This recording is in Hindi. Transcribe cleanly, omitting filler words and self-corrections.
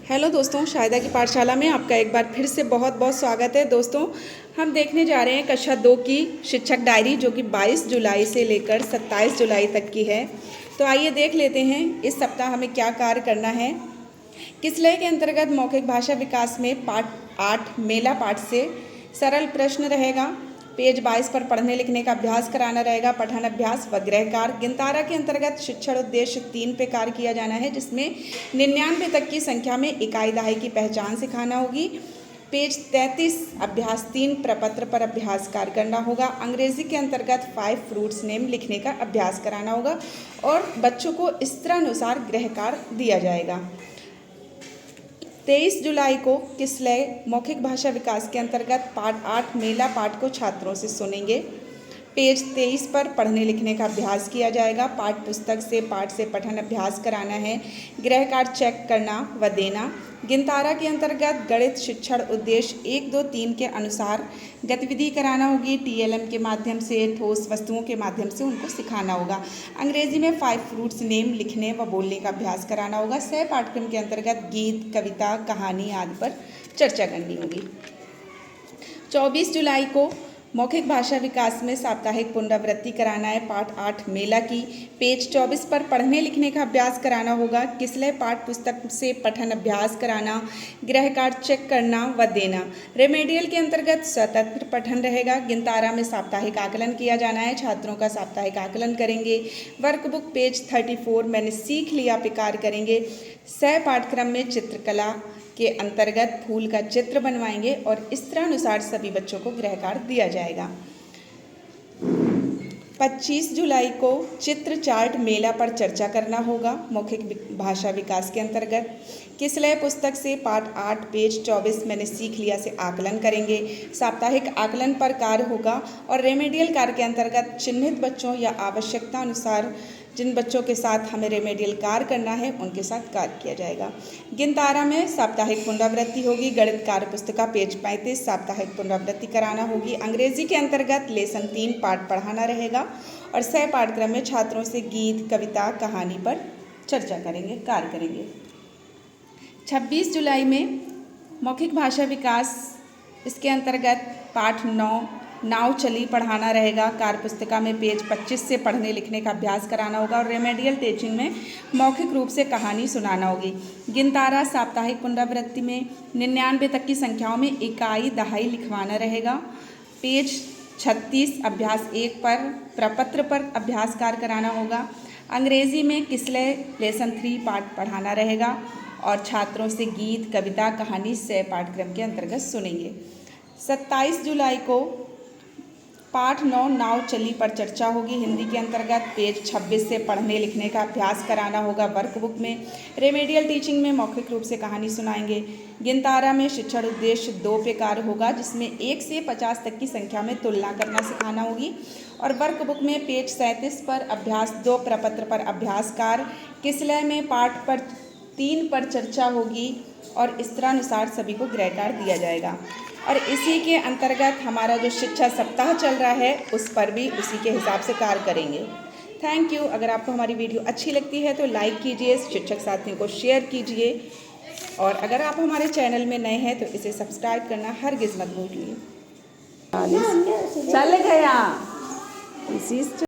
हेलो दोस्तों, शाहिदा की पाठशाला में आपका एक बार फिर से बहुत बहुत स्वागत है। दोस्तों, हम देखने जा रहे हैं कक्षा 2 की शिक्षक डायरी, जो कि 22 जुलाई से लेकर 27 जुलाई तक की है। तो आइए देख लेते हैं इस सप्ताह हमें क्या कार्य करना है। किसलय के अंतर्गत मौखिक भाषा विकास में पाठ 8 मेला पाठ से सरल प्रश्न रहेगा। पेज 22 पर पढ़ने लिखने का अभ्यास कराना रहेगा, पठन अभ्यास व गृह कार्य। गिनतारा के अंतर्गत शिक्षण उद्देश्य 3 पे कार्य किया जाना है, जिसमें 99 तक की संख्या में इकाई दहाई की पहचान सिखाना होगी। पेज 33 अभ्यास 3 प्रपत्र पर अभ्यास कार्य करना होगा। अंग्रेजी के अंतर्गत 5 फ्रूट्स नेम लिखने का अभ्यास कराना होगा और बच्चों को स्तरानुसार गृह कार्य दिया जाएगा। 23 जुलाई को किसलय मौखिक भाषा विकास के अंतर्गत पाठ 8 मेला पाठ को छात्रों से सुनेंगे। पेज 23 पर पढ़ने लिखने का अभ्यास किया जाएगा। पाठ पुस्तक से पाठ से पठन अभ्यास कराना है, गृह कार्य चेक करना व देना। गिनतारा के अंतर्गत गणित शिक्षण उद्देश्य 1, 2, 3 के अनुसार गतिविधि कराना होगी। TLM के माध्यम से, ठोस वस्तुओं के माध्यम से उनको सिखाना होगा। अंग्रेजी में 5 फ्रूट्स नेम लिखने व बोलने का अभ्यास कराना होगा। सह पाठ्यक्रम के अंतर्गत गीत, कविता, कहानी आदि पर चर्चा करनी होगी। 24 जुलाई को मौखिक भाषा विकास में साप्ताहिक पुनरावृत्ति कराना है। पाठ 8 मेला की। पेज 24 पर पढ़ने लिखने का अभ्यास कराना होगा। किसलय पाठ पुस्तक से पठन अभ्यास कराना, गृह कार्य चेक करना व देना। रेमेडियल के अंतर्गत स्वतंत्र पठन रहेगा। गिनतारा में साप्ताहिक आकलन किया जाना है, छात्रों का साप्ताहिक आकलन करेंगे। वर्कबुक पेज 34 मैंने सीख लिया पे कार्य करेंगे। सह पाठ्यक्रम में चित्रकला के अंतर्गत फूल का चित्र बनवाएंगे और इस तरह अनुसार सभी बच्चों को गृह कार्य दिया जाएगा। 25 जुलाई को चित्र चार्ट मेला पर चर्चा करना होगा। मौखिक भाषा विकास के अंतर्गत किसलय पुस्तक से पाठ 8 पेज 24 मैंने सीख लिया से आकलन करेंगे। साप्ताहिक आकलन पर कार्य होगा और रेमेडियल कार्य के अंतर्गत चिन्हित बच्चों या आवश्यकता अनुसार जिन बच्चों के साथ हमें रेमेडियल कार्य करना है उनके साथ कार्य किया जाएगा। गिनतारा में साप्ताहिक पुनरावृत्ति होगी। गणित कार्य पुस्तिका पेज 35 साप्ताहिक पुनरावृत्ति कराना होगी। अंग्रेजी के अंतर्गत लेसन 3 पाठ पढ़ाना रहेगा और सह पाठ्यक्रम में छात्रों से गीत, कविता, कहानी पर चर्चा करेंगे, कार्य करेंगे। 26 जुलाई में मौखिक भाषा विकास इसके अंतर्गत पाठ 9 नाव चली पढ़ाना रहेगा। कार्य पुस्तिका में पेज 25 से पढ़ने लिखने का अभ्यास कराना होगा और रेमेडियल टीचिंग में मौखिक रूप से कहानी सुनाना होगी। गिनतारा साप्ताहिक पुनरावृत्ति में 99 तक की संख्याओं में इकाई दहाई लिखवाना रहेगा। पेज 36 अभ्यास 1 पर प्रपत्र पर अभ्यास कार्य कराना होगा। अंग्रेजी में किसलय लेसन 3 पाठ पढ़ाना रहेगा और छात्रों से गीत, कविता, कहानी सह पाठ्यक्रम के अंतर्गत सुनेंगे। 27 जुलाई को पाठ 9 नाव चली पर चर्चा होगी। हिंदी के अंतर्गत पेज 26 से पढ़ने लिखने का अभ्यास कराना होगा। वर्कबुक में रेमेडियल टीचिंग में मौखिक रूप से कहानी सुनाएंगे। गिनतारा में शिक्षण उद्देश्य 2 पे कार्य होगा, जिसमें 1 से 50 तक की संख्या में तुलना करना सिखाना होगी और वर्कबुक में पेज 37 पर अभ्यास 2 प्रपत्र पर अभ्यास कार्य। किसलय में पाठ पर 3 पर चर्चा होगी और इस तरह अनुसार सभी को गृह कार्य दिया जाएगा। और इसी के अंतर्गत हमारा जो शिक्षा सप्ताह चल रहा है उस पर भी उसी के हिसाब से कार्य करेंगे। Thank you. अगर आपको हमारी वीडियो अच्छी लगती है तो लाइक कीजिए, शिक्षक साथियों को शेयर कीजिए और अगर आप हमारे चैनल में नए हैं तो इसे सब्सक्राइब करना हरगिज़ मत भूलिए। चल गया इसी